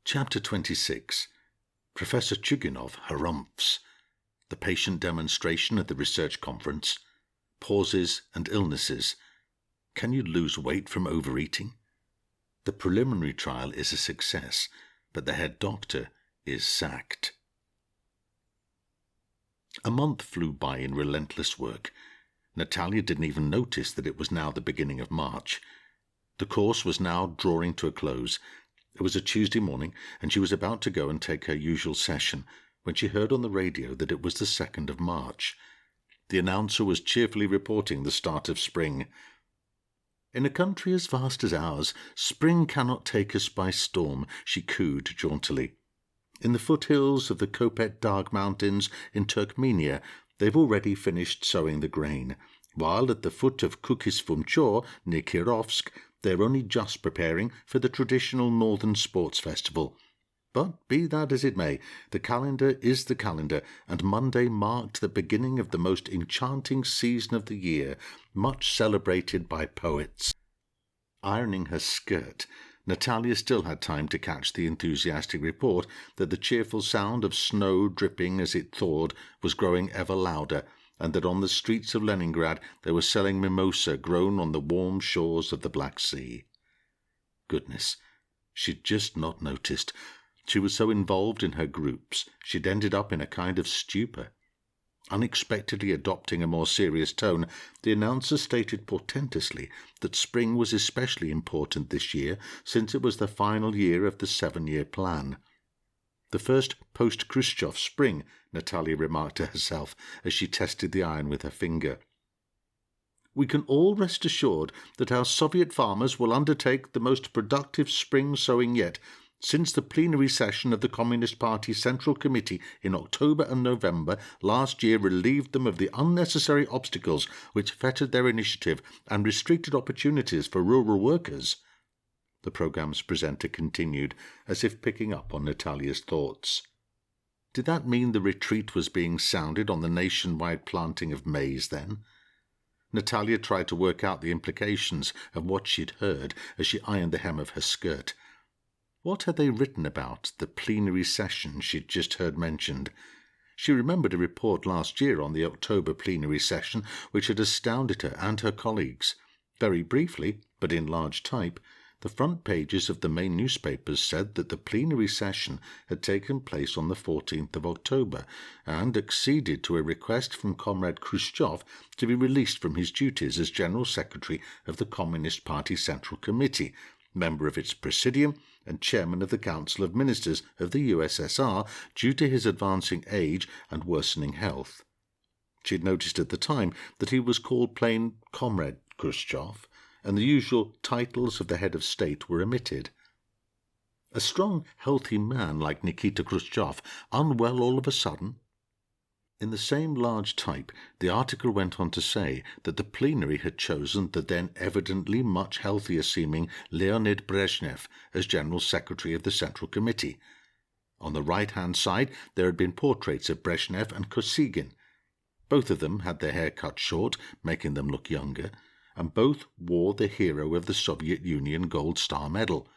Chapter 26. Professor Chuginov harumphs. The patient demonstration at the research conference. Pauses and illnesses. Can you lose weight from overeating? The preliminary trial is a success, but the head doctor is sacked. A month flew by in relentless work. Natalia didn't even notice that it was now the beginning of March. The course was now drawing to a close. It was a Tuesday morning, and she was about to go and take her usual session, when she heard on the radio that it was the 2nd of March. The announcer was cheerfully reporting the start of spring. "In a country as vast as ours, spring cannot take us by storm," she cooed jauntily. "In the foothills of the Kopet Dag Mountains in Turkmenia, they've already finished sowing the grain, while at the foot of Kukisvumchor, near Kirovsk, they're only just preparing for the traditional Northern Sports Festival. But be that as it may, the calendar is the calendar, and Monday marked the beginning of the most enchanting season of the year, much celebrated by poets." Ironing her skirt, Natalia still had time to catch the enthusiastic report that the cheerful sound of snow dripping as it thawed was growing ever louder, and that on the streets of Leningrad they were selling mimosa grown on the warm shores of the Black Sea. Goodness, she'd just not noticed. She was so involved in her groups, she'd ended up in a kind of stupor. Unexpectedly adopting a more serious tone, the announcer stated portentously that spring was especially important this year, since it was the final year of the 7-year plan. The first post-Khrushchev spring, Natalia remarked to herself as she tested the iron with her finger. "We can all rest assured that our Soviet farmers will undertake the most productive spring sowing yet, since the plenary session of the Communist Party Central Committee in October and November last year relieved them of the unnecessary obstacles which fettered their initiative and restricted opportunities for rural workers." The programme's presenter continued, as if picking up on Natalia's thoughts. Did that mean the retreat was being sounded on the nationwide planting of maize, then? Natalia tried to work out the implications of what she'd heard as she ironed the hem of her skirt. What had they written about the plenary session she'd just heard mentioned? She remembered a report last year on the October plenary session which had astounded her and her colleagues. Very briefly, but in large type, the front pages of the main newspapers said that the plenary session had taken place on the 14th of October and acceded to a request from Comrade Khrushchev to be released from his duties as General Secretary of the Communist Party Central Committee, member of its Presidium and Chairman of the Council of Ministers of the USSR due to his advancing age and worsening health. She had noticed at the time that he was called plain Comrade Khrushchev, and the usual titles of the head of state were omitted. A strong, healthy man like Nikita Khrushchev, unwell all of a sudden? In the same large type, the article went on to say that the plenary had chosen the then evidently much healthier-seeming Leonid Brezhnev as General Secretary of the Central Committee. On the right-hand side there had been portraits of Brezhnev and Kosygin. Both of them had their hair cut short, making them look younger, and both wore the hero of the Soviet Union Gold Star Medal.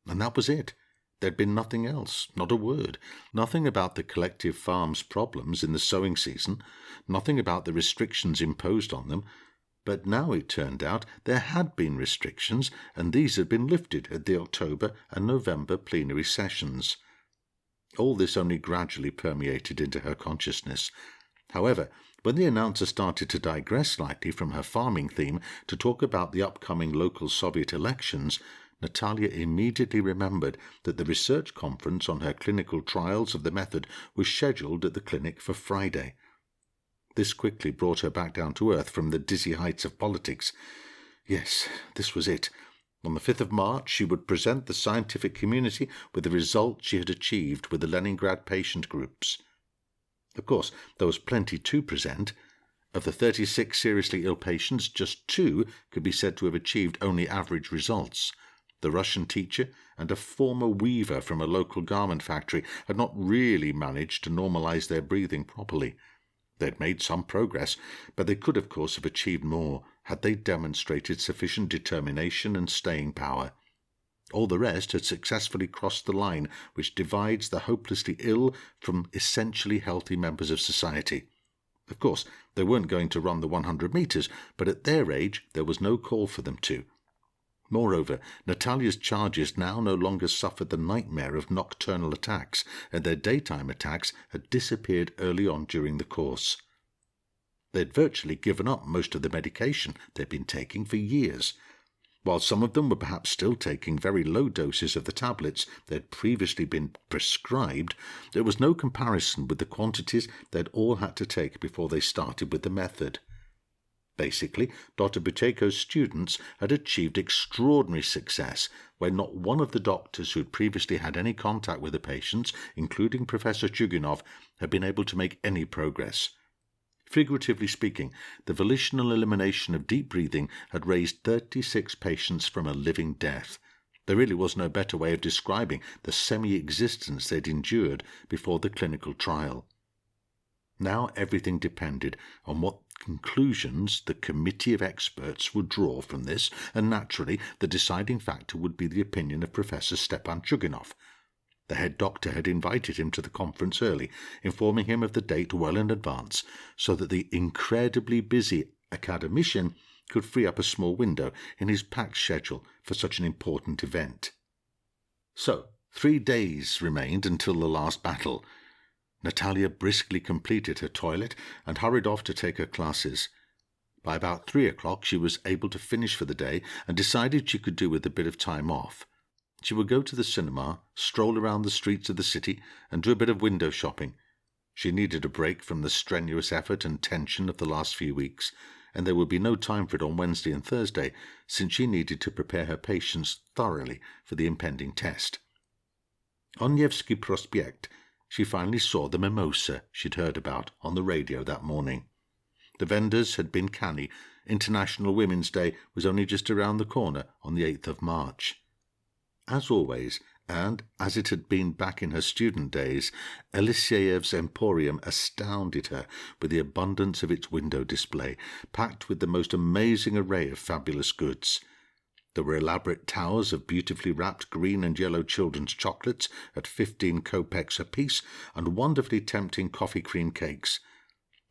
And that was it. There'd been nothing else, not a word, nothing about the collective farms' problems in the sowing season, nothing about the restrictions imposed on them. But now it turned out there had been restrictions, and these had been lifted at the October and November plenary sessions. All this only gradually permeated into her consciousness. However, when the announcer started to digress slightly from her farming theme to talk about the upcoming local Soviet elections, Natalia immediately remembered that the research conference on her clinical trials of the method was scheduled at the clinic for Friday. This quickly brought her back down to earth from the dizzy heights of politics. Yes, this was it. On the 5th of March she would present the scientific community with the results she had achieved with the Leningrad patient groups. Of course, there was plenty to present. Of the 36 seriously ill patients, just 2 could be said to have achieved only average results. The Russian teacher and a former weaver from a local garment factory had not really managed to normalize their breathing properly. They had made some progress, but they could, of course, have achieved more had they demonstrated sufficient determination and staying power. All the rest had successfully crossed the line which divides the hopelessly ill from essentially healthy members of society. Of course, they weren't going to run the 100 metres, but at their age there was no call for them to. Moreover, Natalia's charges now no longer suffered the nightmare of nocturnal attacks, and their daytime attacks had disappeared early on during the course. They had virtually given up most of the medication they'd been taking for years. While some of them were perhaps still taking very low doses of the tablets they had previously been prescribed, there was no comparison with the quantities they'd all had to take before they started with the method. Basically, Dr Buteyko's students had achieved extraordinary success when not one of the doctors who had previously had any contact with the patients, including Professor Chugunov, had been able to make any progress. Figuratively speaking, the volitional elimination of deep breathing had raised 36 patients from a living death. There really was no better way of describing the semi-existence they'd endured before the clinical trial. Now everything depended on what conclusions the committee of experts would draw from this, and naturally the deciding factor would be the opinion of Professor Stepan Chugunov. The head doctor had invited him to the conference early, informing him of the date well in advance, so that the incredibly busy academician could free up a small window in his packed schedule for such an important event. So, 3 days remained until the last battle. Natalia briskly completed her toilet and hurried off to take her classes. By about 3 o'clock she was able to finish for the day and decided she could do with a bit of time off. She would go to the cinema, stroll around the streets of the city, and do a bit of window shopping. She needed a break from the strenuous effort and tension of the last few weeks, and there would be no time for it on Wednesday and Thursday, since she needed to prepare her patients thoroughly for the impending test. On Nevsky Prospect, she finally saw the mimosa she'd heard about on the radio that morning. The vendors had been canny. International Women's Day was only just around the corner on the 8th of March. As always, and as it had been back in her student days, Eliseev's Emporium astounded her with the abundance of its window display, packed with the most amazing array of fabulous goods. There were elaborate towers of beautifully wrapped green and yellow children's chocolates at 15 kopecks apiece, and wonderfully tempting coffee cream cakes.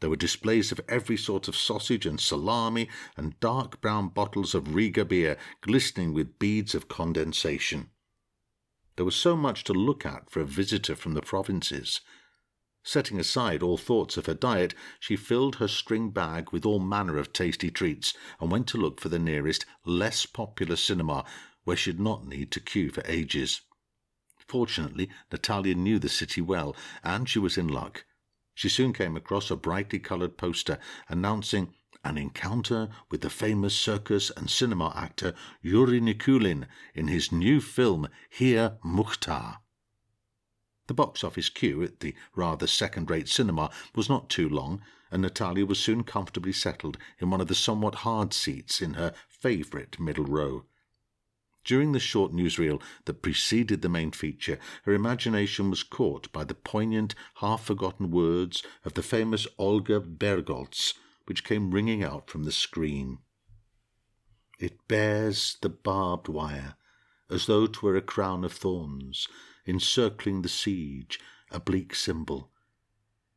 There were displays of every sort of sausage and salami, and dark brown bottles of Riga beer glistening with beads of condensation. There was so much to look at for a visitor from the provinces. Setting aside all thoughts of her diet, she filled her string bag with all manner of tasty treats and went to look for the nearest, less popular cinema, where she did not need to queue for ages. Fortunately, Natalia knew the city well, and she was in luck. She soon came across a brightly coloured poster announcing an encounter with the famous circus and cinema actor Yuri Nikulin in his new film Here Mukhtar. The box office queue at the rather second-rate cinema was not too long, and Natalia was soon comfortably settled in one of the somewhat hard seats in her favourite middle row. During the short newsreel that preceded the main feature, her imagination was caught by the poignant, half-forgotten words of the famous Olga Bergholz, which came ringing out from the screen. It bears the barbed wire, as though 'twere a crown of thorns, encircling the siege, a bleak symbol.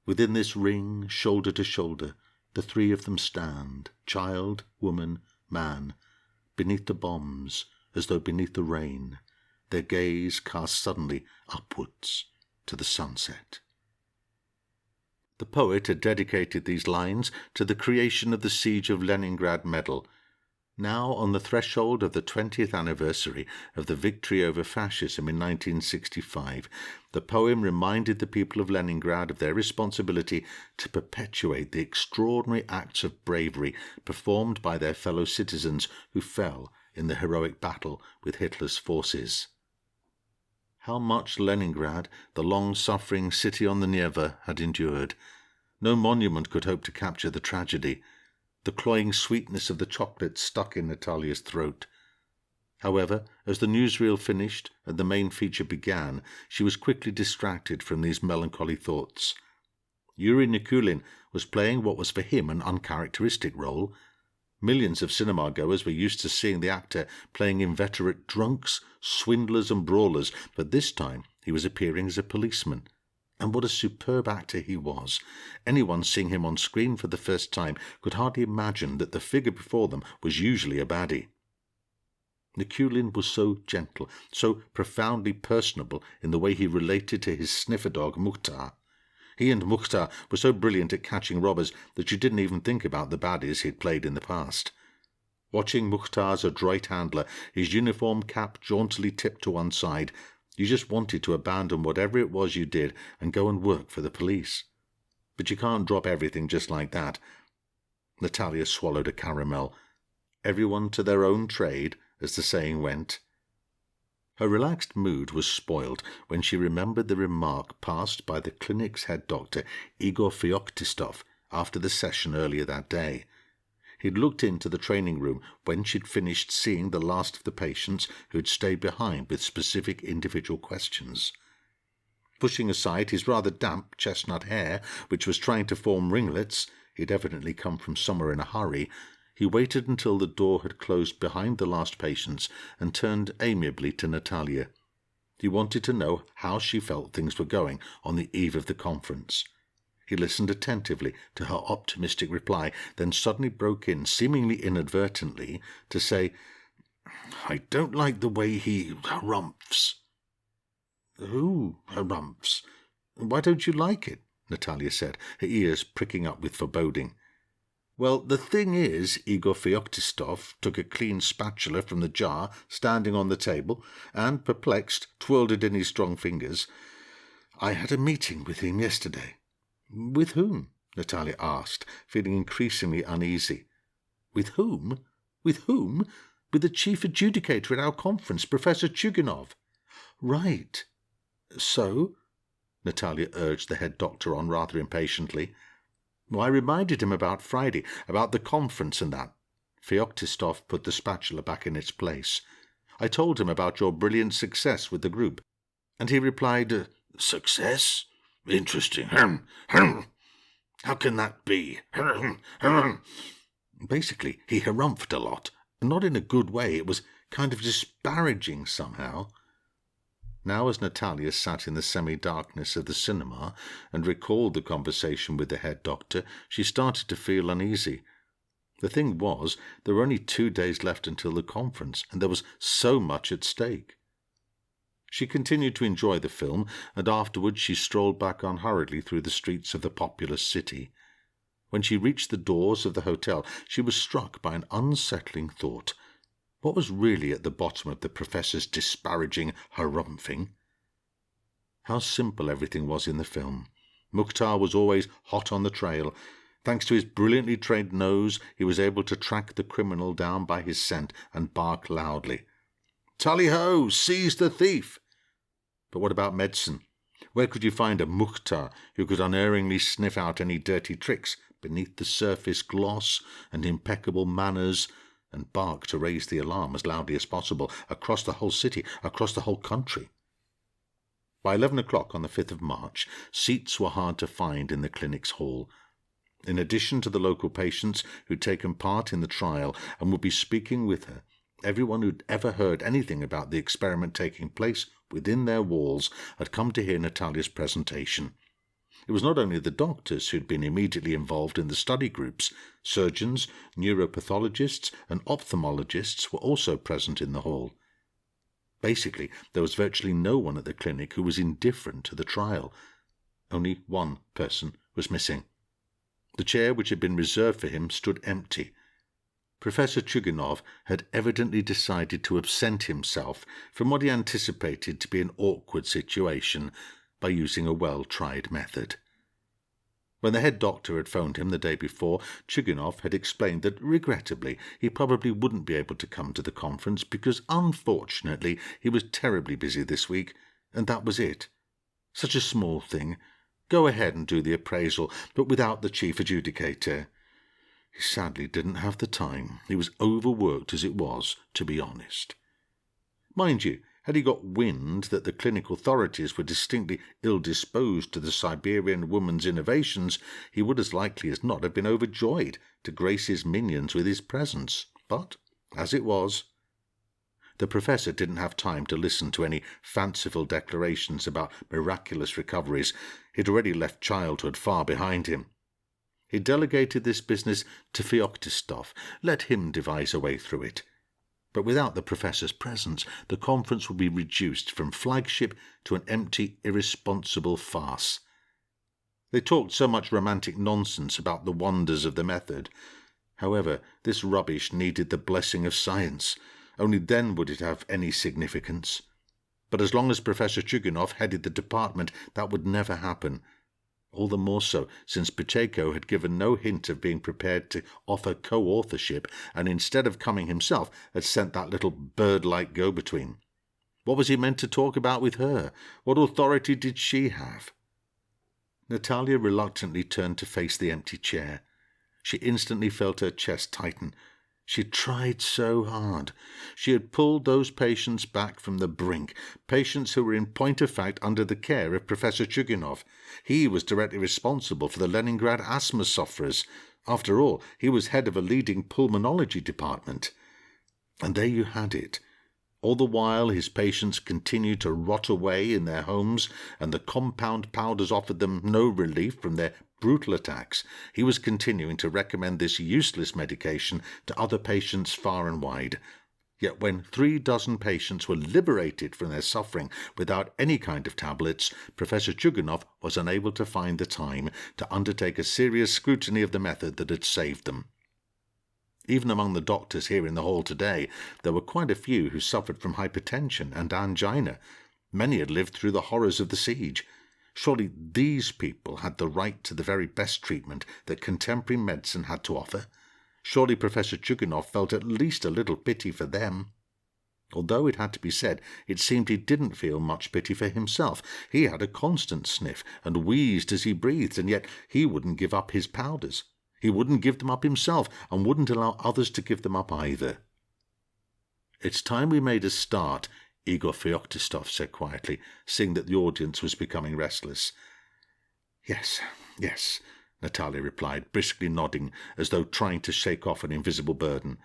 Within this ring, shoulder to shoulder, the 3 of them stand, child, woman, man, beneath the bombs, as though beneath the rain, their gaze cast suddenly upwards to the sunset. The poet had dedicated these lines to the creation of the Siege of Leningrad medal. Now, on the threshold of the 20th anniversary of the victory over fascism in 1965, the poem reminded the people of Leningrad of their responsibility to perpetuate the extraordinary acts of bravery performed by their fellow citizens who fell in the heroic battle with Hitler's forces. How much Leningrad, the long-suffering city on the Neva, had endured. No monument could hope to capture the tragedy. The cloying sweetness of the chocolate stuck in Natalia's throat. However, as the newsreel finished and the main feature began, she was quickly distracted from these melancholy thoughts. Yuri Nikulin was playing what was for him an uncharacteristic role. Millions of cinema-goers were used to seeing the actor playing inveterate drunks, swindlers and brawlers, but this time he was appearing as a policeman. And what a superb actor he was. Anyone seeing him on screen for the first time could hardly imagine that the figure before them was usually a baddie. Nikulin was so gentle, so profoundly personable in the way he related to his sniffer dog Mukhtar. He and Mukhtar were so brilliant at catching robbers that you didn't even think about the baddies he'd played in the past. Watching Mukhtar's adroit handler, his uniform cap jauntily tipped to one side, you just wanted to abandon whatever it was you did and go and work for the police. But you can't drop everything just like that. Natalia swallowed a caramel. Everyone to their own trade, as the saying went. Her relaxed mood was spoiled when she remembered the remark passed by the clinic's head doctor, Igor Feoktistov, after the session earlier that day. He'd looked into the training room when she'd finished seeing the last of the patients who'd stayed behind with specific individual questions. Pushing aside his rather damp chestnut hair, which was trying to form ringlets, he'd evidently come from somewhere in a hurry, he waited until the door had closed behind the last patients and turned amiably to Natalia. He wanted to know how she felt things were going on the eve of the conference. He listened attentively to her optimistic reply, then suddenly broke in, seemingly inadvertently, to say, "I don't like the way he harumphs." "Who harumphs? Why don't you like it?" Natalia said, her ears pricking up with foreboding. "Well, the thing is," Igor Feoktistov took a clean spatula from the jar standing on the table and, perplexed, twirled it in his strong fingers, "I had a meeting with him yesterday." "With whom?" Natalia asked, feeling increasingly uneasy. "With whom? With whom? With the chief adjudicator at our conference, Professor Chuginov." "Right. So?" Natalia urged the head doctor on rather impatiently. "Well, I reminded him about Friday, about the conference and that." Feoktistov put the spatula back in its place. "I told him about your brilliant success with the group, and he replied, 'Success? Interesting. How can that be?' Basically, he harumphed a lot, and not in a good way. It was kind of disparaging somehow." Now, as Natalia sat in the semi-darkness of the cinema and recalled the conversation with the head doctor, she started to feel uneasy. The thing was, there were only 2 days left until the conference, and there was so much at stake. She continued to enjoy the film, and afterwards she strolled back unhurriedly through the streets of the populous city. When she reached the doors of the hotel, she was struck by an unsettling thought. What was really at the bottom of the professor's disparaging harumphing? How simple everything was in the film. Mukhtar was always hot on the trail. Thanks to his brilliantly trained nose, he was able to track the criminal down by his scent and bark loudly. "Tally-ho! Seize the thief!" But what about medicine? Where could you find a Mukhtar who could unerringly sniff out any dirty tricks beneath the surface gloss and impeccable manners, and bark to raise the alarm as loudly as possible across the whole city, across the whole country? By 11 o'clock on the 5th of March, seats were hard to find in the clinic's hall. In addition to the local patients who'd taken part in the trial and would be speaking with her, everyone who'd ever heard anything about the experiment taking place within their walls had come to hear Natalia's presentation. It was not only the doctors who'd been immediately involved in the study groups. Surgeons, neuropathologists, and ophthalmologists were also present in the hall. Basically, there was virtually no one at the clinic who was indifferent to the trial. Only one person was missing. The chair which had been reserved for him stood empty. Professor Chuginov had evidently decided to absent himself from what he anticipated to be an awkward situation by using a well-tried method. When the head doctor had phoned him the day before, Chuginov had explained that, regrettably, he probably wouldn't be able to come to the conference because, unfortunately, he was terribly busy this week, and that was it. Such a small thing. Go ahead and do the appraisal, but without the chief adjudicator. He sadly didn't have the time. He was overworked as it was, to be honest. Mind you, Had he got wind that the clinic authorities were distinctly ill-disposed to the Siberian woman's innovations, he would as likely as not have been overjoyed to grace his minions with his presence. But, as it was, the professor didn't have time to listen to any fanciful declarations about miraculous recoveries. He'd already left childhood far behind him. He delegated this business to Feoktistov, let him devise a way through it. But without the professor's presence, the conference would be reduced from flagship to an empty, irresponsible farce. They talked so much romantic nonsense about the wonders of the method. However, this rubbish needed the blessing of science. Only then would it have any significance. But as long as Professor Chugunov headed the department, that would never happen. All the more so, since Buteyko had given no hint of being prepared to offer co-authorship, and instead of coming himself, had sent that little bird-like go-between. What was he meant to talk about with her? What authority did she have? Natalia reluctantly turned to face the empty chair. She instantly felt her chest tighten. She had tried so hard. She had pulled those patients back from the brink, patients who were in point of fact under the care of Professor Chugunov. He was directly responsible for the Leningrad asthma sufferers. After all, he was head of a leading pulmonology department. And there you had it. All the while his patients continued to rot away in their homes, and the compound powders offered them no relief from their brutal attacks, he was continuing to recommend this useless medication to other patients far and wide. Yet when 36 patients were liberated from their suffering without any kind of tablets, Professor Chugunov was unable to find the time to undertake a serious scrutiny of the method that had saved them. Even among the doctors here in the hall today, there were quite a few who suffered from hypertension and angina. Many had lived through the horrors of the siege. Surely these people had the right to the very best treatment that contemporary medicine had to offer. Surely Professor Chugunov felt at least a little pity for them. Although it had to be said, it seemed he didn't feel much pity for himself. He had a constant sniff and wheezed as he breathed, and yet he wouldn't give up his powders. He wouldn't give them up himself, and wouldn't allow others to give them up either. "It's time we made a start," Igor Feoktistov said quietly, seeing that the audience was becoming restless. Yes, Natalia replied, briskly nodding, as though trying to shake off an invisible burden.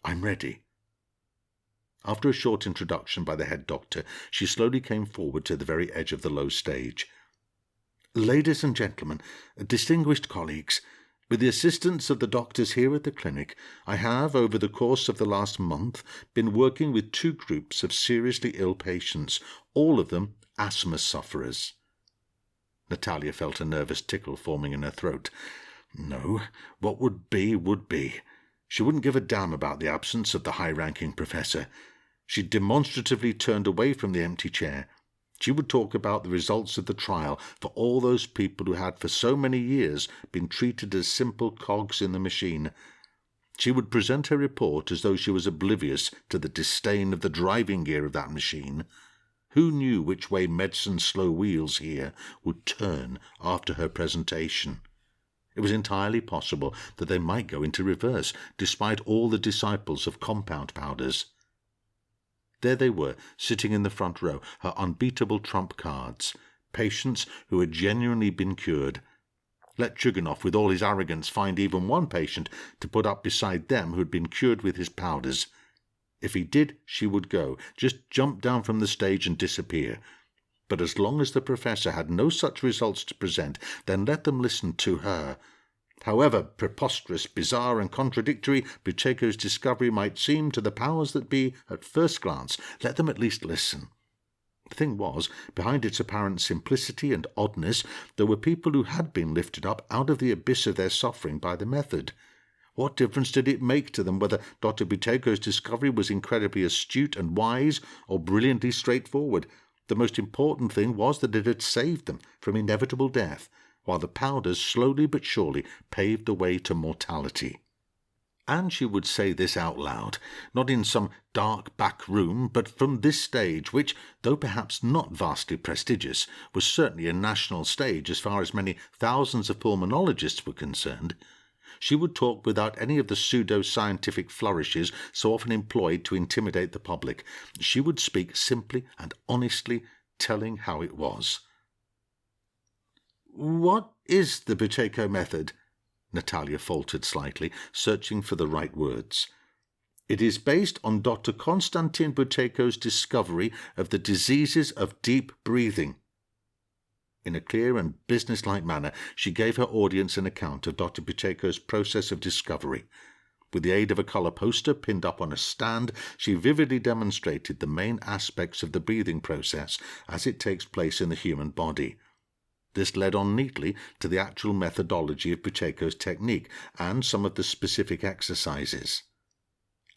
"I'm ready." After a short introduction by the head doctor, she slowly came forward to the very edge of the low stage. "Ladies and gentlemen, distinguished colleagues, with the assistance of the doctors here at the clinic, I have, over the course of the last month, been working with 2 groups of seriously ill patients, all of them asthma sufferers." Natalia felt a nervous tickle forming in her throat. No, what would be, would be. She wouldn't give a damn about the absence of the high-ranking professor. She demonstratively turned away from the empty chair. She would talk about the results of the trial for all those people who had for so many years been treated as simple cogs in the machine. She would present her report as though she was oblivious to the disdain of the driving gear of that machine. Who knew which way medicine's slow wheels here would turn after her presentation? It was entirely possible that they might go into reverse, despite all the disciples of compound powders. There they were, sitting in the front row, her unbeatable trump cards, patients who had genuinely been cured. Let Chugunov, with all his arrogance, find even one patient to put up beside them who had been cured with his powders. If he did, she would go, just jump down from the stage and disappear. But as long as the professor had no such results to present, then let them listen to her. However preposterous, bizarre, and contradictory Buteyko's discovery might seem to the powers that be at first glance, let them at least listen. The thing was, behind its apparent simplicity and oddness, there were people who had been lifted up out of the abyss of their suffering by the method. What difference did it make to them whether Dr Buteyko's discovery was incredibly astute and wise, or brilliantly straightforward? The most important thing was that it had saved them from inevitable death, while the powders slowly but surely paved the way to mortality. And she would say this out loud, not in some dark back room, but from this stage, which, though perhaps not vastly prestigious, was certainly a national stage as far as many thousands of pulmonologists were concerned. She would talk without any of the pseudo-scientific flourishes so often employed to intimidate the public. She would speak simply and honestly, telling how it was. "What is the Buteyko method?" Natalia faltered slightly, searching for the right words. "It is based on Dr. Konstantin Buteyko's discovery of the diseases of deep breathing." In a clear and businesslike manner, she gave her audience an account of Dr. Buteyko's process of discovery. With the aid of a colour poster pinned up on a stand, she vividly demonstrated the main aspects of the breathing process as it takes place in the human body. This led on neatly to the actual methodology of Buteyko's technique and some of the specific exercises.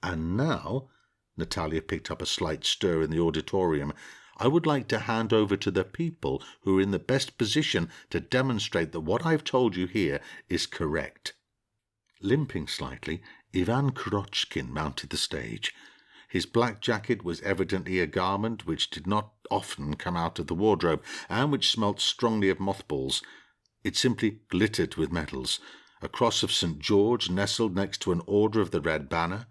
"And now," Natalia picked up a slight stir in the auditorium, "I would like to hand over to the people who are in the best position to demonstrate that what I've told you here is correct." Limping slightly, Ivan Kurochkin mounted the stage. His black jacket was evidently a garment which did not often come out of the wardrobe, and which smelt strongly of mothballs. It simply glittered with medals. A cross of St. George nestled next to an Order of the Red Banner.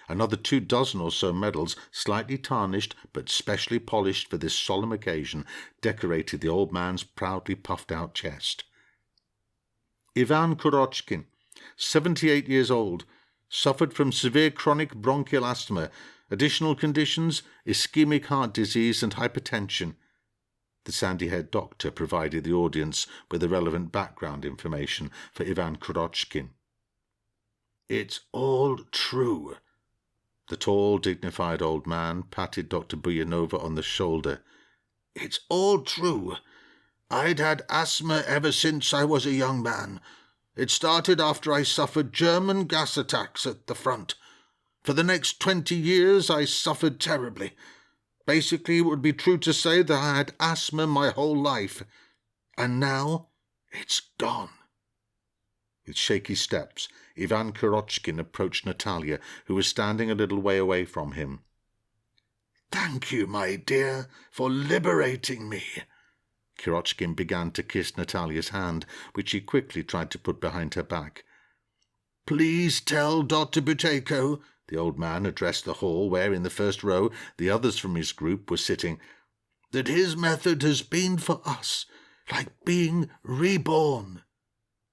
Another 24 or so medals, slightly tarnished but specially polished for this solemn occasion, decorated the old man's proudly puffed-out chest. "Ivan Kurochkin, 78 years old, suffered from severe chronic bronchial asthma, additional conditions, ischemic heart disease and hypertension." The sandy-haired doctor provided the audience with the relevant background information for Ivan Kurochkin. "It's all true." The tall, dignified old man patted Dr. Buyanova on the shoulder. "It's all true. I'd had asthma ever since I was a young man. It started after I suffered German gas attacks at the front. For the next 20 years I suffered terribly. Basically, it would be true to say that I had asthma my whole life. And now it's gone." With shaky steps, Ivan Kurochkin approached Natalia, who was standing a little way away from him. "Thank you, my dear, for liberating me." Kurochkin began to kiss Natalia's hand, which she quickly tried to put behind her back. "Please tell Dr. Buteyko," the old man addressed the hall where, in the first row, the others from his group were sitting, "that his method has been for us like being reborn."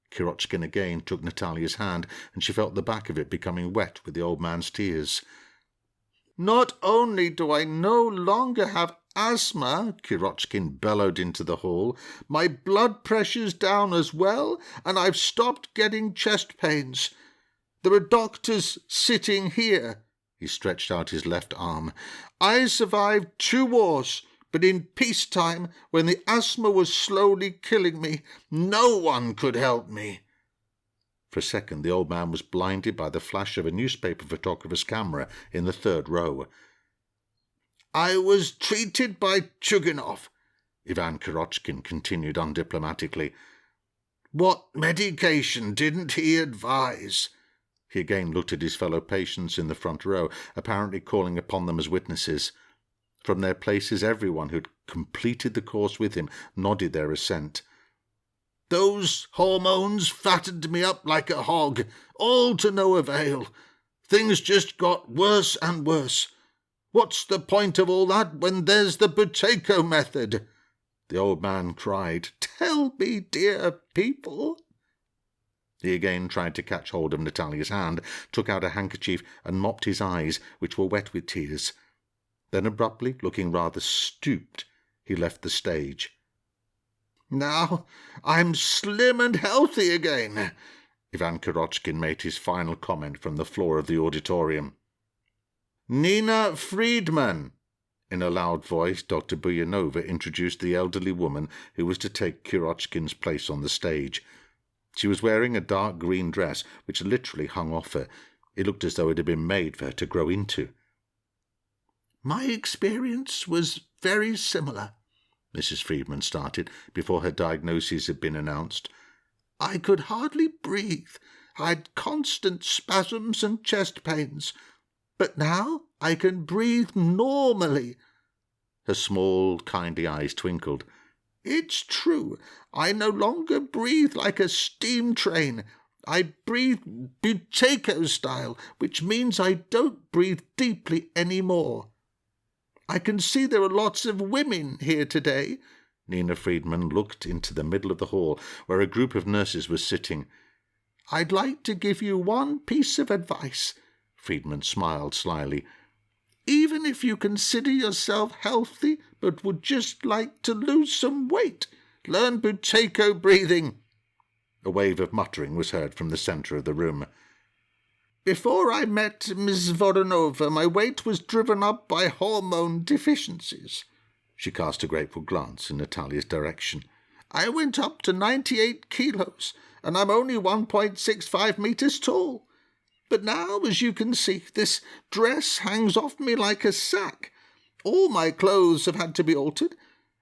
Kurochkin again took Natalia's hand, and she felt the back of it becoming wet with the old man's tears. "Not only do I no longer have asthma," Kurochkin bellowed into the hall, "my blood pressure's down as well, and I've stopped getting chest pains. There are doctors sitting here." He stretched out his left arm. "I survived 2 wars, but in peacetime, when the asthma was slowly killing me, no one could help me." For a second the old man was blinded by the flash of a newspaper photographer's camera in the 3rd row. "I was treated by Chuginov," Ivan Kurochkin continued undiplomatically. "What medication didn't he advise?" He again looked at his fellow patients in the front row, apparently calling upon them as witnesses. From their places, everyone who had completed the course with him nodded their assent. "Those hormones fattened me up like a hog, all to no avail. Things just got worse and worse. What's the point of all that when there's the Buteyko method?" The old man cried. "Tell me, dear people." He again tried to catch hold of Natalia's hand, took out a handkerchief and mopped his eyes, which were wet with tears. Then abruptly, looking rather stooped, he left the stage. "Now I'm slim and healthy again," Ivan Kurochkin made his final comment from the floor of the auditorium. "Nina Friedman," in a loud voice, Dr. Buyanova introduced the elderly woman who was to take Kurochkin's place on the stage. She was wearing a dark green dress which literally hung off her. It looked as though it had been made for her to grow into. "My experience was very similar," Mrs. Friedman started, before her diagnoses had been announced. "I could hardly breathe. I had constant spasms and chest pains. But now I can breathe normally." Her small, kindly eyes twinkled. "It's true. I no longer breathe like a steam train. I breathe Buteyko style, which means I don't breathe deeply anymore. I can see there are lots of women here today." Nina Friedman looked into the middle of the hall, where a group of nurses was sitting. "I'd like to give you one piece of advice." Friedman smiled slyly. "Even if you consider yourself healthy but would just like to lose some weight, learn Buteyko breathing." A wave of muttering was heard from the centre of the room. "Before I met Miss Voronova, my weight was driven up by hormone deficiencies." She cast a grateful glance in Natalia's direction. "I went up to 98 kilos, and I'm only 1.65 meters tall. But now, as you can see, this dress hangs off me like a sack. All my clothes have had to be altered.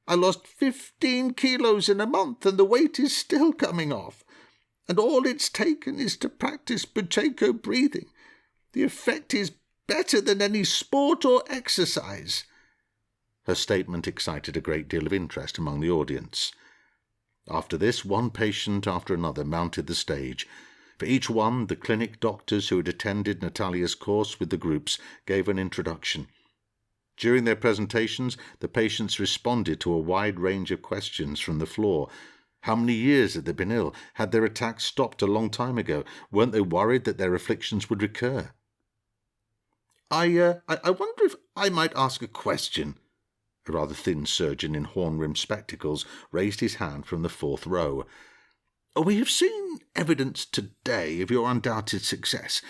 I lost 15 kilos in a month, and the weight is still coming off. And all it's taken is to practice Buteyko breathing. The effect is better than any sport or exercise." Her statement excited a great deal of interest among the audience. After this, one patient after another mounted the stage. For each one, the clinic doctors who had attended Natalia's course with the groups gave an introduction. During their presentations, the patients responded to a wide range of questions from the floor. How many years had they been ill? Had their attacks stopped a long time ago? Weren't they worried that their afflictions would recur? I wonder if I might ask a question." A rather thin surgeon in horn-rimmed spectacles raised his hand from the fourth row. "We have seen evidence today of your undoubted success,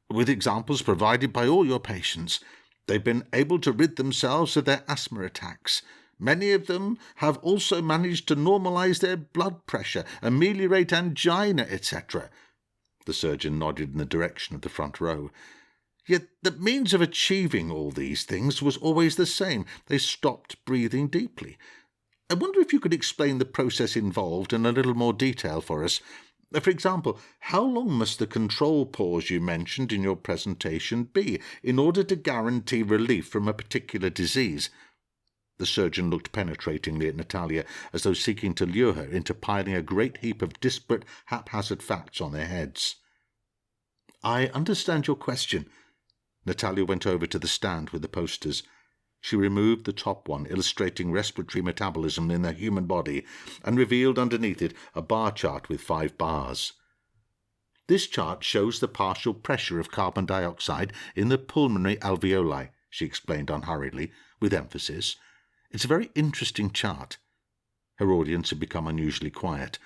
with examples provided by all your patients. They've been able to rid themselves of their asthma attacks. Many of them have also managed to normalize their blood pressure, ameliorate angina, etc." The surgeon nodded in the direction of the front row. "Yet the means of achieving all these things was always the same. They stopped breathing deeply. I wonder if you could explain the process involved in a little more detail for us. For example, how long must the control pause you mentioned in your presentation be in order to guarantee relief from a particular disease?" The surgeon looked penetratingly at Natalia, as though seeking to lure her into piling a great heap of disparate, haphazard facts on their heads. "I understand your question." Natalia went over to the stand with the posters. She removed the top one, illustrating respiratory metabolism in the human body, and revealed underneath it a bar chart with 5 bars. "This chart shows the partial pressure of carbon dioxide in the pulmonary alveoli," she explained unhurriedly, with emphasis. "It's a very interesting chart." Her audience had become unusually quiet,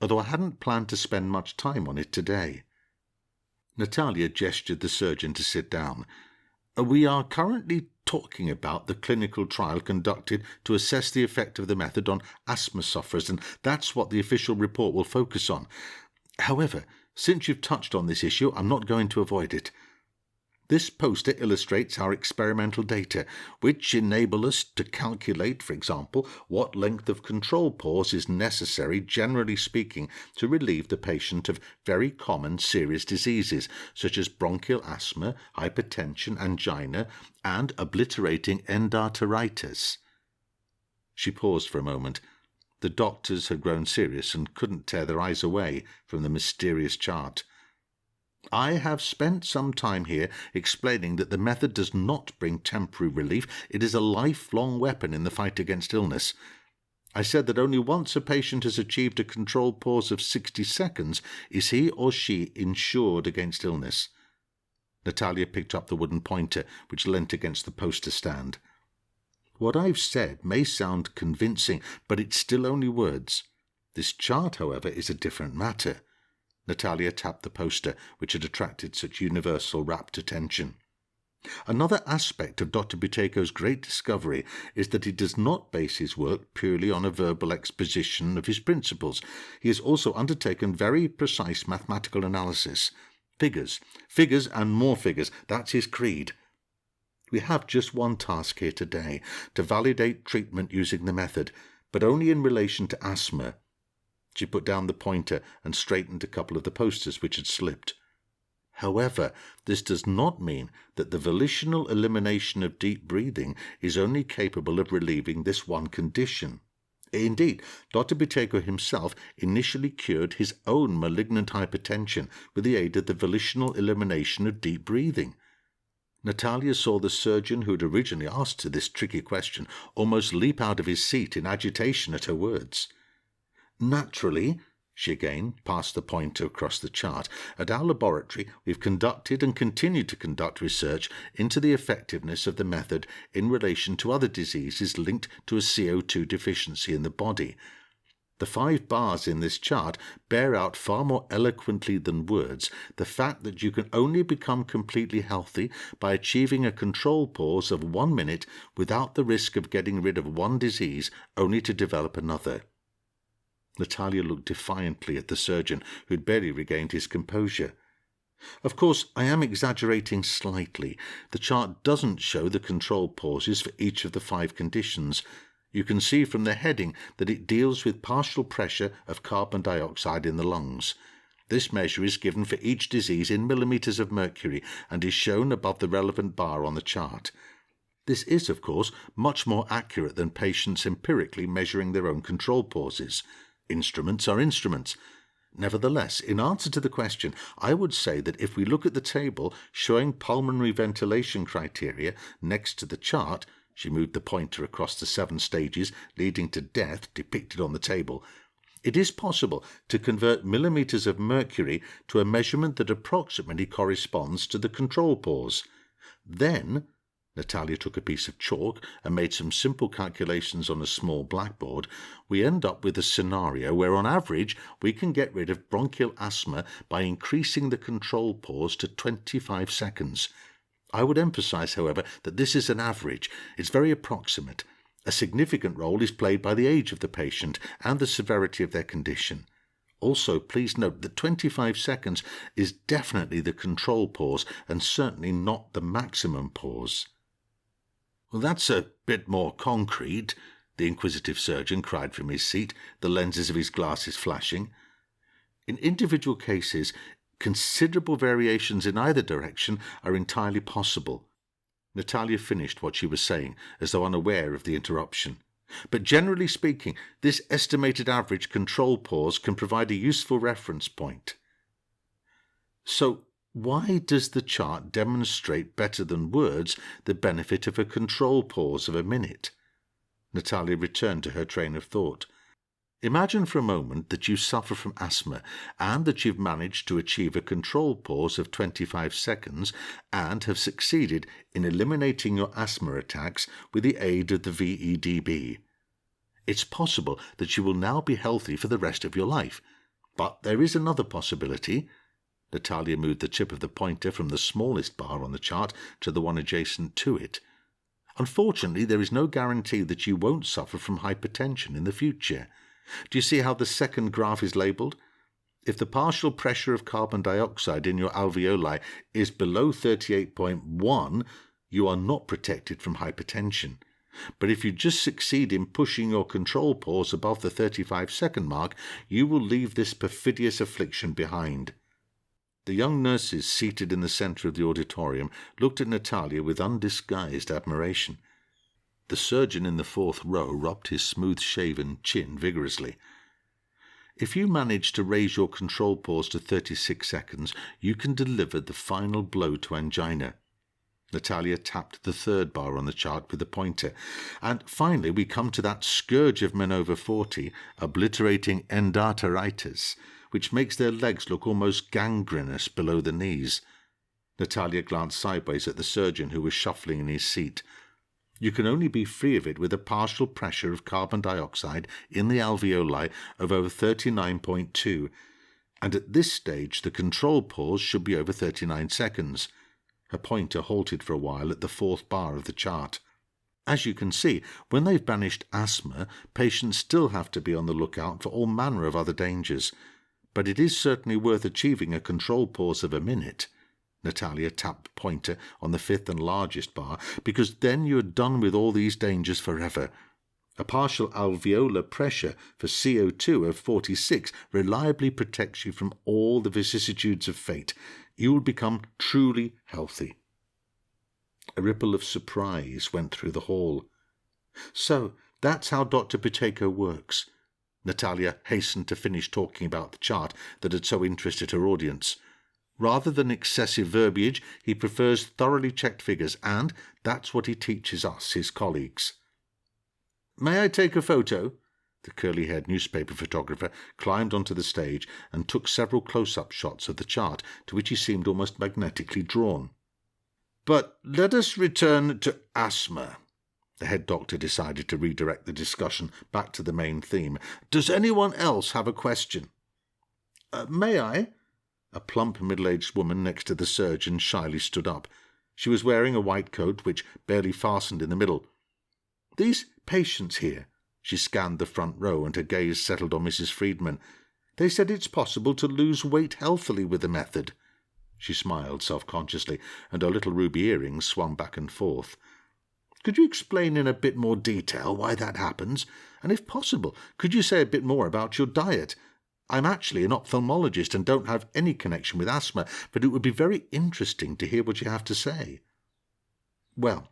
although I hadn't planned to spend much time on it today. Natalia gestured the surgeon to sit down. "We are currently talking about the clinical trial conducted to assess the effect of the method on asthma sufferers, and that's what the official report will focus on. However, since you've touched on this issue, I'm not going to avoid it. This poster illustrates our experimental data, which enable us to calculate, for example, what length of control pause is necessary, generally speaking, to relieve the patient of very common serious diseases, such as bronchial asthma, hypertension, angina, and obliterating endarteritis." She paused for a moment. The doctors had grown serious and couldn't tear their eyes away from the mysterious chart. "I have spent some time here explaining that the method does not bring temporary relief. It is a lifelong weapon in the fight against illness. I said that only once a patient has achieved a controlled pause of 60 seconds is he or she insured against illness." Natalia picked up the wooden pointer, which leant against the poster stand. "What I've said may sound convincing, but it's still only words. This chart, however, is a different matter." Natalia tapped the poster, which had attracted such universal rapt attention. "Another aspect of Dr Buteyko's great discovery is that he does not base his work purely on a verbal exposition of his principles. He has also undertaken very precise mathematical analysis. Figures, figures and more figures, that's his creed. We have just one task here today, to validate treatment using the method, but only in relation to asthma." She put down the pointer and straightened a couple of the posters which had slipped. "However, this does not mean that the volitional elimination of deep breathing is only capable of relieving this one condition. Indeed, Dr Buteyko himself initially cured his own malignant hypertension with the aid of the volitional elimination of deep breathing. Natalia saw the surgeon who had originally asked her this tricky question almost leap out of his seat in agitation at her words. Naturally, she again passed the pointer across the chart, at our laboratory we've conducted and continue to conduct research into the effectiveness of the method in relation to other diseases linked to a CO2 deficiency in the body. The 5 bars in this chart bear out far more eloquently than words the fact that you can only become completely healthy by achieving a control pause of 1 minute without the risk of getting rid of one disease only to develop another. Natalia looked defiantly at the surgeon, who had barely regained his composure. Of course, I am exaggerating slightly. The chart doesn't show the control pauses for each of the 5 conditions. You can see from the heading that it deals with partial pressure of carbon dioxide in the lungs. This measure is given for each disease in millimeters of mercury and is shown above the relevant bar on the chart. This is, of course, much more accurate than patients empirically measuring their own control pauses. Instruments are instruments. Nevertheless, in answer to the question, I would say that if we look at the table showing pulmonary ventilation criteria next to the chart, she moved the pointer across the 7 stages leading to death depicted on the table, it is possible to convert millimeters of mercury to a measurement that approximately corresponds to the control pause. Then Natalia took a piece of chalk and made some simple calculations on a small blackboard. We end up with a scenario where on average we can get rid of bronchial asthma by increasing the control pause to 25 seconds. I would emphasize, however, that this is an average. It's very approximate. A significant role is played by the age of the patient and the severity of their condition. Also, please note that 25 seconds is definitely the control pause and certainly not the maximum pause. "Well, that's a bit more concrete," the inquisitive surgeon cried from his seat, the lenses of his glasses flashing. "In individual cases, considerable variations in either direction are entirely possible." Natalia finished what she was saying, as though unaware of the interruption. "But generally speaking, this estimated average control pause can provide a useful reference point." So, why does the chart demonstrate better than words the benefit of a control pause of a minute? Natalia returned to her train of thought. Imagine for a moment that you suffer from asthma and that you've managed to achieve a control pause of 25 seconds and have succeeded in eliminating your asthma attacks with the aid of the VEDB. It's possible that you will now be healthy for the rest of your life. But there is another possibility. Natalia moved the tip of the pointer from the smallest bar on the chart to the one adjacent to it. Unfortunately, there is no guarantee that you won't suffer from hypertension in the future. Do you see how the second graph is labelled? If the partial pressure of carbon dioxide in your alveoli is below 38.1, you are not protected from hypertension. But if you just succeed in pushing your control pause above the 35-second mark, you will leave this perfidious affliction behind. The young nurses seated in the centre of the auditorium looked at Natalia with undisguised admiration. The surgeon in the 4th row rubbed his smooth-shaven chin vigorously. If you manage to raise your control pause to 36 seconds, you can deliver the final blow to angina. Natalia tapped the 3rd bar on the chart with the pointer. And finally we come to that scourge of men over 40, obliterating endarteritis, which makes their legs look almost gangrenous below the knees. Natalia glanced sideways at the surgeon who was shuffling in his seat. You can only be free of it with a partial pressure of carbon dioxide in the alveoli of over 39.2, and at this stage the control pause should be over 39 seconds. Her pointer halted for a while at the 4th bar of the chart. As you can see, when they've banished asthma, patients still have to be on the lookout for all manner of other dangers. But it is certainly worth achieving a control pause of a minute. Natalia tapped the pointer on the 5th and largest bar, because then you are done with all these dangers forever. A partial alveolar pressure for CO2 of 46 reliably protects you from all the vicissitudes of fate. You will become truly healthy. A ripple of surprise went through the hall. So, That's how Dr. Buteyko works. Natalia hastened to finish talking about the chart that had so interested her audience. Rather than excessive verbiage, he prefers thoroughly checked figures, and that's what he teaches us, his colleagues. "May I take a photo?" The curly-haired newspaper photographer climbed onto the stage and took several close-up shots of the chart, to which he seemed almost magnetically drawn. "But let us return to asthma." The head doctor decided to redirect the discussion back to the main theme. "Does anyone else have a question?" "May I?" A plump, middle-aged woman next to the surgeon shyly stood up. She was wearing a white coat which barely fastened in the middle. "These patients here," she scanned the front row and her gaze settled on Mrs. Friedman. "They said it's possible to lose weight healthily with the method." She smiled self-consciously, and her little ruby earrings swung back and forth. "Could you explain in a bit more detail why that happens? And if possible, could you say a bit more about your diet? I'm actually an ophthalmologist and don't have any connection with asthma, but it would be very interesting to hear what you have to say." "Well,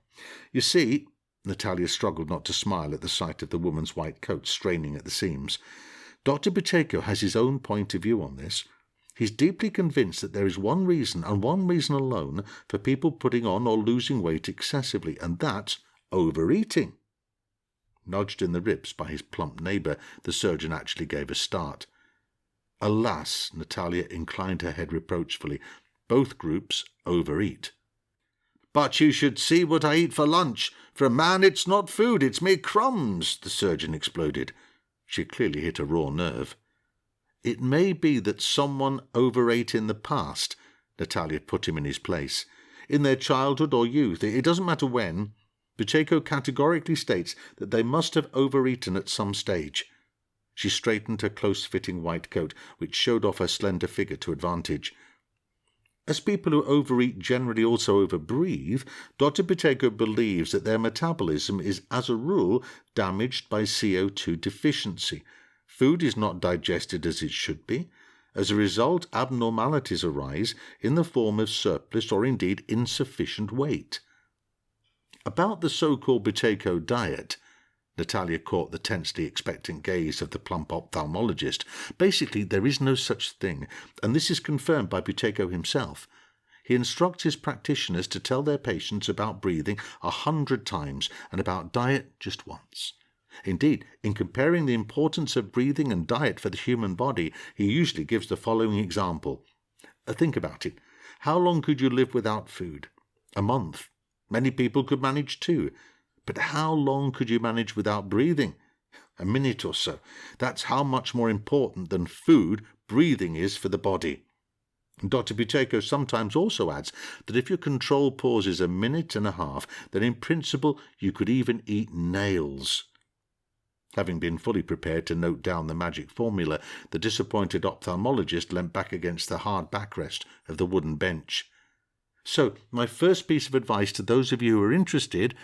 you see," Natalia struggled not to smile at the sight of the woman's white coat straining at the seams, "Dr. Buteyko has his own point of view on this. He's deeply convinced that there is one reason, and one reason alone, for people putting on or losing weight excessively, and that's overeating." Nudged in the ribs by his plump neighbour, the surgeon actually gave a start. "Alas," Natalia inclined her head reproachfully, "both groups overeat." "But you should see what I eat for lunch. For a man, it's not food, it's mere crumbs," the surgeon exploded. She clearly hit a raw nerve. "It may be that someone overate in the past," Natalia put him in his place. "In their childhood or youth, it doesn't matter when. Buteyko categorically states that they must have overeaten at some stage." She straightened her close-fitting white coat, which showed off her slender figure to advantage. "As people who overeat generally also overbreathe, Dr. Buteyko believes that their metabolism is, as a rule, damaged by CO2 deficiency. Food is not digested as it should be. As a result, abnormalities arise in the form of surplus or indeed insufficient weight." About the so-called Buteyko diet, Natalia caught the tensely expectant gaze of the plump ophthalmologist. "Basically, there is no such thing, and this is confirmed by Buteyko himself. He instructs his practitioners to tell their patients about breathing 100 times and about diet just once. Indeed, in comparing the importance of breathing and diet for the human body, he usually gives the following example. Think about it. How long could you live without food? A month. Many people could manage 2. But how long could you manage without breathing? A minute or so. That's how much more important than food breathing is for the body." Dr. Buteyko sometimes also adds that if your control pause is a minute and a half, then in principle you could even eat nails. Having been fully prepared to note down the magic formula, the disappointed ophthalmologist leant back against the hard backrest of the wooden bench. "So, my first piece of advice to those of you who are interested,"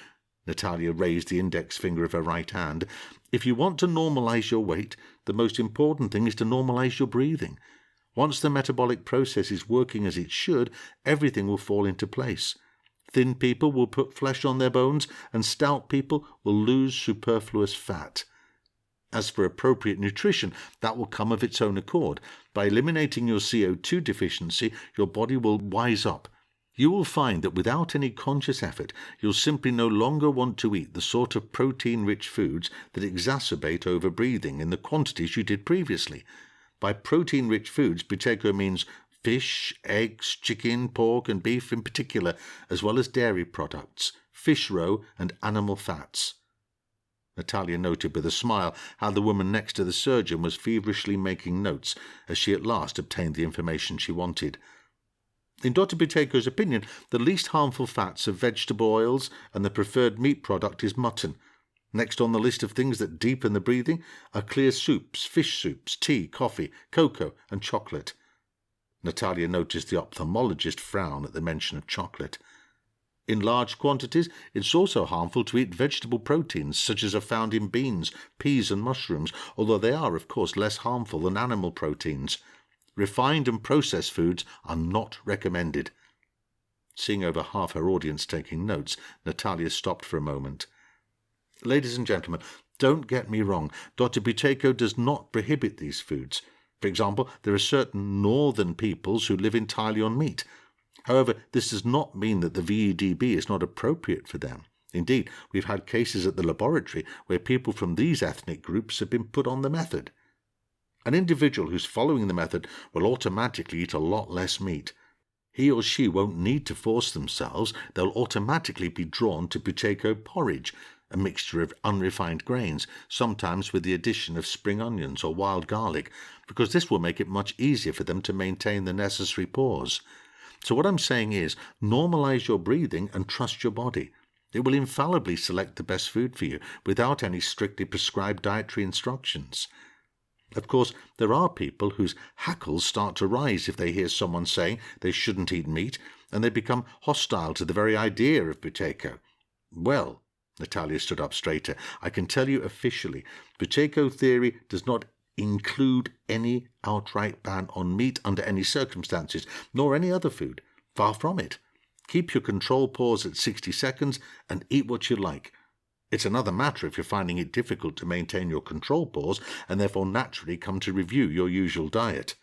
Natalia raised the index finger of her right hand, "if you want to normalize your weight, the most important thing is to normalize your breathing. Once the metabolic process is working as it should, everything will fall into place. Thin people will put flesh on their bones, and stout people will lose superfluous fat. As for appropriate nutrition, that will come of its own accord. By eliminating your CO2 deficiency, your body will wise up. You will find that without any conscious effort, you'll simply no longer want to eat the sort of protein-rich foods that exacerbate overbreathing in the quantities you did previously. By protein-rich foods, Buteyko means fish, eggs, chicken, pork, and beef in particular, as well as dairy products, fish roe, and animal fats." Natalia noted with a smile how the woman next to the surgeon was feverishly making notes as she at last obtained the information she wanted. In Dr. Buteyko's opinion, the least harmful fats are vegetable oils, and the preferred meat product is mutton. Next on the list of things that deepen the breathing are clear soups, fish soups, tea, coffee, cocoa, and chocolate. Natalia noticed the ophthalmologist frown at the mention of chocolate. In large quantities, it's also harmful to eat vegetable proteins, such as are found in beans, peas, and mushrooms, although they are, of course, less harmful than animal proteins. Refined and processed foods are not recommended. Seeing over half her audience taking notes, Natalia stopped for a moment. "Ladies and gentlemen, Don't get me wrong, Dr. Buteyko does not prohibit these foods. For example, there are certain northern peoples who live entirely on meat. However, this does not mean that the VEDB is not appropriate for them. Indeed, we've had cases at the laboratory where people from these ethnic groups have been put on the method. An individual who's following the method will automatically eat a lot less meat. He or she won't need to force themselves. They'll automatically be drawn to Buteyko porridge, a mixture of unrefined grains, sometimes with the addition of spring onions or wild garlic, because this will make it much easier for them to maintain the necessary pause. So what I'm saying is, normalize your breathing and trust your body. It will infallibly select the best food for you without any strictly prescribed dietary instructions. Of course, there are people whose hackles start to rise if they hear someone saying they shouldn't eat meat, and they become hostile to the very idea of Buteyko. Well, Natalia stood up straighter, I can tell you officially, Buteyko theory does not include any outright ban on meat under any circumstances, nor any other food. Far from it. Keep your control pause at 60 seconds and eat what you like. It's another matter if you're finding it difficult to maintain your control pause and therefore naturally come to review your usual diet.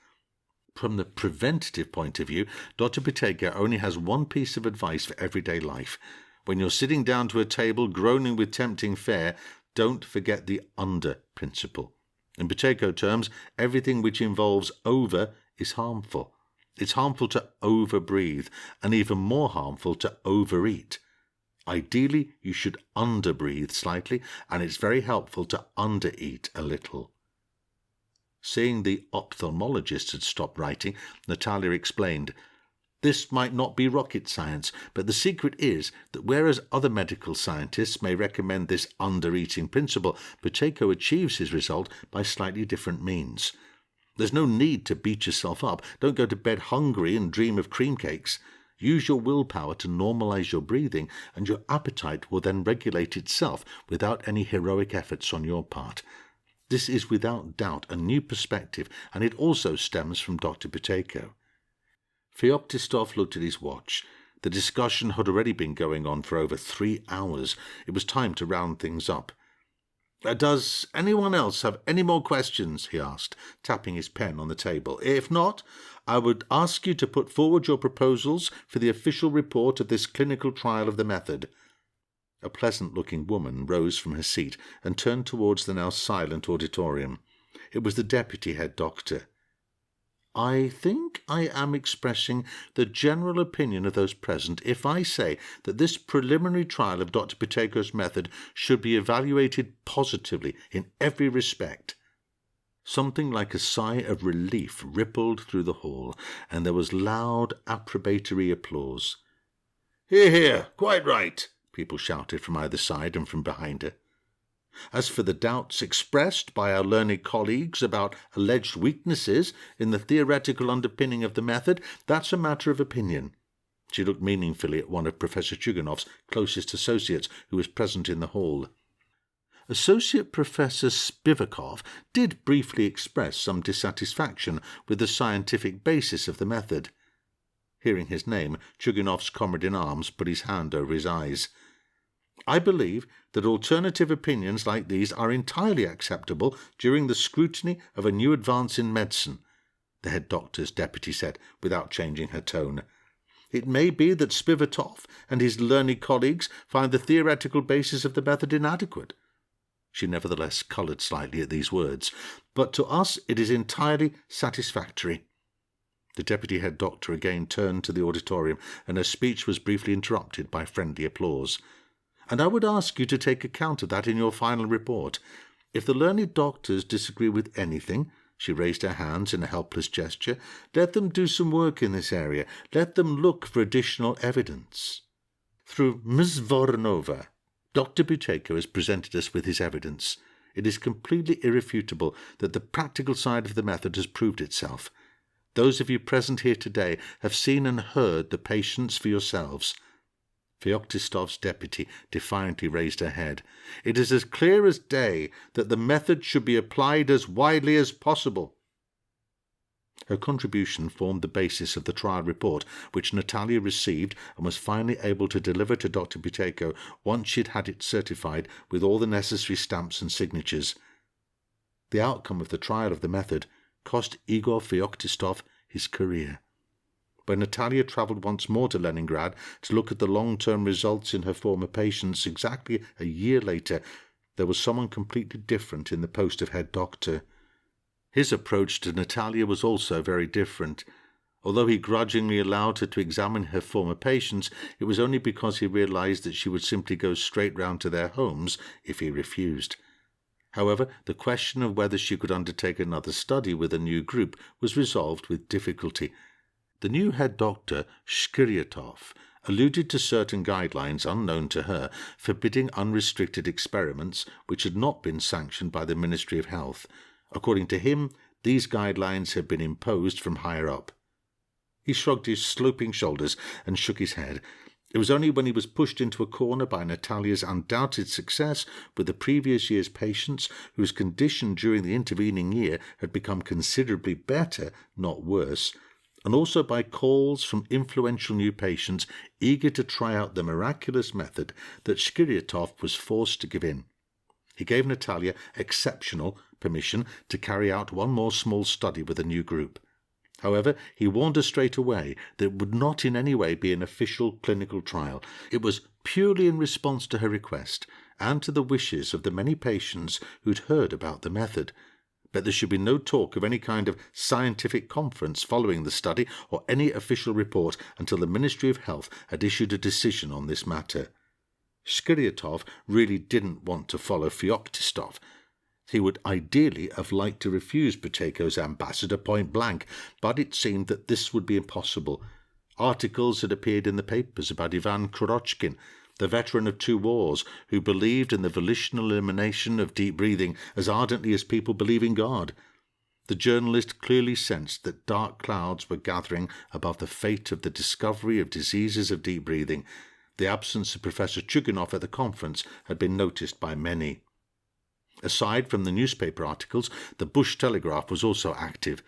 From the preventative point of view, Dr. Buteyko only has one piece of advice for everyday life. When you're sitting down to a table groaning with tempting fare, don't forget the under principle. In Buteyko terms, everything which involves over is harmful. It's harmful to overbreathe, and even more harmful to overeat. Ideally, you should underbreathe slightly, and it's very helpful to undereat a little. Seeing the ophthalmologist had stopped writing, Natalia explained, This might not be rocket science, but the secret is that whereas other medical scientists may recommend this under-eating principle, Buteyko achieves his result by slightly different means. There's no need to beat yourself up. Don't go to bed hungry and dream of cream cakes. Use your willpower to normalize your breathing, and your appetite will then regulate itself without any heroic efforts on your part. This is without doubt a new perspective, and it also stems from Dr. Buteyko. Feoktistov looked at his watch. The discussion had already been going on for over 3 hours. It was time to round things up. Does anyone else have any more questions? He asked, tapping his pen on the table. If not, I would ask you to put forward your proposals for the official report of this clinical trial of the method. A pleasant-looking woman rose from her seat and turned towards the now silent auditorium. It was the deputy head doctor. I think I am expressing the general opinion of those present if I say that this preliminary trial of Dr. Buteyko's method should be evaluated positively in every respect. Something like a sigh of relief rippled through the hall, and there was loud approbatory applause. Hear, hear, quite right, people shouted from either side and from behind her. As for the doubts expressed by our learned colleagues about alleged weaknesses in the theoretical underpinning of the method, that's a matter of opinion. She looked meaningfully at one of Professor Chuganov's closest associates who was present in the hall. Associate Professor Spivakov did briefly express some dissatisfaction with the scientific basis of the method. Hearing his name, Chuganov's comrade-in-arms put his hand over his eyes. I believe that alternative opinions like these are entirely acceptable during the scrutiny of a new advance in medicine, the head doctor's deputy said, without changing her tone. It may be that Spivakov and his learned colleagues find the theoretical basis of the method inadequate. She nevertheless coloured slightly at these words, but to us it is entirely satisfactory. The deputy head doctor again turned to the auditorium, and her speech was briefly interrupted by friendly applause. And I would ask you to take account of that in your final report. If the learned doctors disagree with anything, she raised her hands in a helpless gesture, let them do some work in this area. Let them look for additional evidence. Through Ms. Voronova, Dr. Buteyko has presented us with his evidence. It is completely irrefutable that the practical side of the method has proved itself. Those of you present here today have seen and heard the patients for yourselves. Feoktistov's deputy defiantly raised her head. It is as clear as day that the method should be applied as widely as possible. Her contribution formed the basis of the trial report, which Natalia received and was finally able to deliver to Dr Buteyko once she'd had it certified with all the necessary stamps and signatures. The outcome of the trial of the method cost Igor Feoktistov his career. When Natalia travelled once more to Leningrad to look at the long-term results in her former patients exactly a year later, there was someone completely different in the post of head doctor. His approach to Natalia was also very different. Although he grudgingly allowed her to examine her former patients, it was only because he realized that she would simply go straight round to their homes if he refused. However, the question of whether she could undertake another study with a new group was resolved with difficulty. The new head doctor, Shkiryatov, alluded to certain guidelines unknown to her, forbidding unrestricted experiments which had not been sanctioned by the Ministry of Health. According to him, these guidelines had been imposed from higher up. He shrugged his sloping shoulders and shook his head. It was only when he was pushed into a corner by Natalia's undoubted success with the previous year's patients, whose condition during the intervening year had become considerably better, not worse, and also by calls from influential new patients eager to try out the miraculous method, that Shkiryatov was forced to give in. He gave Natalia exceptional permission to carry out one more small study with a new group. However, he warned her straight away that it would not in any way be an official clinical trial. It was purely in response to her request and to the wishes of the many patients who'd heard about the method. But there should be no talk of any kind of scientific conference following the study or any official report until the Ministry of Health had issued a decision on this matter. Shkiryatov really didn't want to follow Feoktistov. He would ideally have liked to refuse Buteyko's ambassador point blank, but it seemed that this would be impossible. Articles had appeared in the papers about Ivan Kurochkin, the veteran of 2 wars, who believed in the volitional elimination of deep breathing as ardently as people believe in God. The journalist clearly sensed that dark clouds were gathering above the fate of the discovery of diseases of deep breathing. The absence of Professor Chuginov at the conference had been noticed by many. Aside from the newspaper articles, the Bush Telegraph was also active.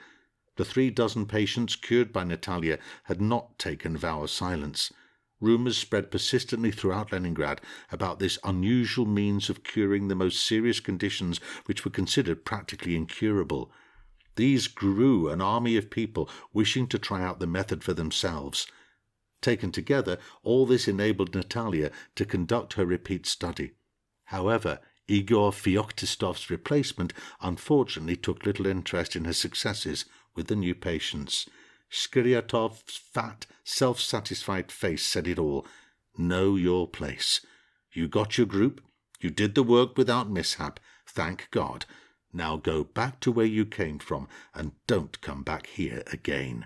The 36 patients cured by Natalia had not taken vow of silence. Rumours spread persistently throughout Leningrad about this unusual means of curing the most serious conditions which were considered practically incurable. These grew an army of people wishing to try out the method for themselves. Taken together, all this enabled Natalia to conduct her repeat study. However, Igor Feoktistov's replacement unfortunately took little interest in her successes with the new patients. Shkiryatov's fat, self-satisfied face said it all. Know your place. You got your group. You did the work without mishap. Thank God. Now go back to where you came from and don't come back here again.